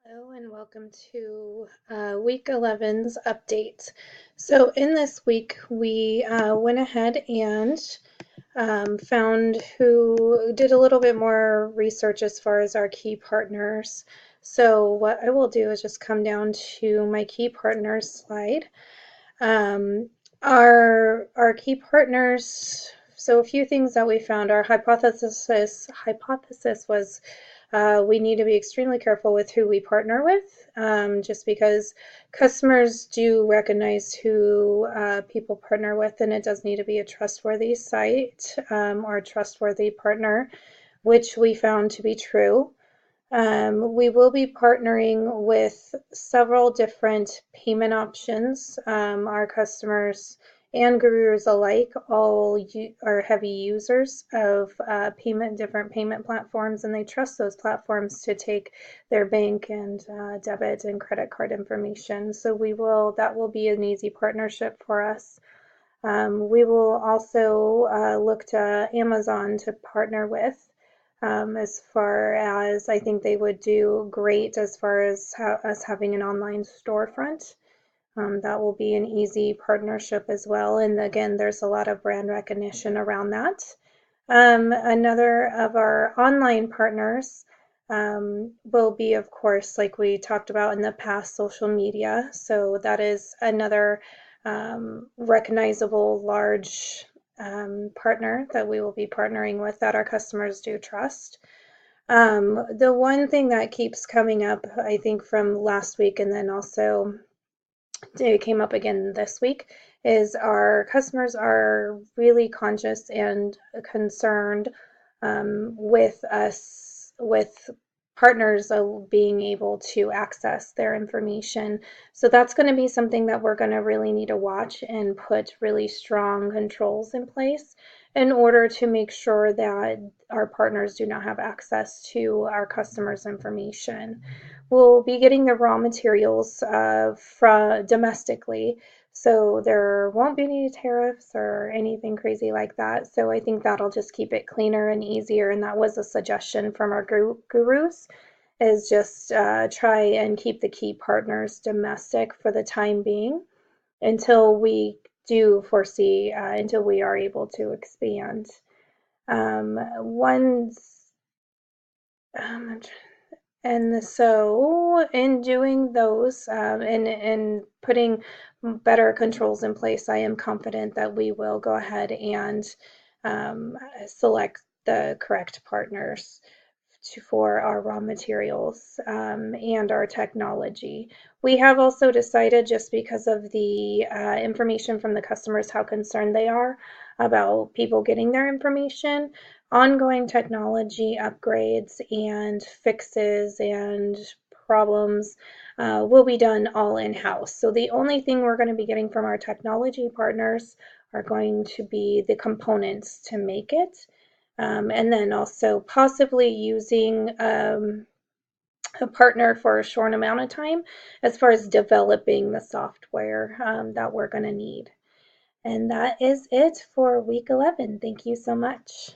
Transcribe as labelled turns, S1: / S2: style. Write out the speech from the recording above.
S1: Hello and welcome to week 11's update. So in this week, we went ahead and found who did a little bit more research as far as our key partners. So what I will do is just come down to my key partners slide. Um, our key partners. So a few things that we found. Our hypothesis was we need to be extremely careful with who we partner with, just because customers do recognize who people partner with, and it does need to be a trustworthy site or a trustworthy partner, which we found to be true. We will be partnering with several different payment options. Our customers and gurus alike all are heavy users of different payment platforms, and they trust those platforms to take their bank and debit and credit card information. So that will be an easy partnership for us. We will also look to Amazon to partner with. As far as I think they would do great as far as us having an online storefront. That will be an easy partnership as well. And again, there's a lot of brand recognition around that. Another of our online partners will be, of course, like we talked about in the past, social media. So that is another recognizable large partner that we will be partnering with that our customers do trust. The one thing that keeps coming up, I think, from last week and then also it came up again this week, is our customers are really conscious and concerned with us, with partners being able to access their information. So that's going to be something that we're going to really need to watch and put really strong controls in place in order to make sure that our partners do not have access to our customers' information. We'll be getting the raw materials from domestically, so there won't be any tariffs or anything crazy like that. So I think that'll just keep it cleaner and easier. And that was a suggestion from our gurus, is just try and keep the key partners domestic for the time being until we do foresee, until we are able to expand. Once, and so in doing those and putting better controls in place, I am confident that we will go ahead and select the correct partners for our raw materials and our technology. We have also decided, just because of the information from the customers, how concerned they are about people getting their information, ongoing technology upgrades and fixes and problems will be done all in-house. So the only thing we're going to be getting from our technology partners are going to be the components to make it. And then also possibly using a partner for a short amount of time as far as developing the software that we're going to need. And that is it for week 11. Thank you so much.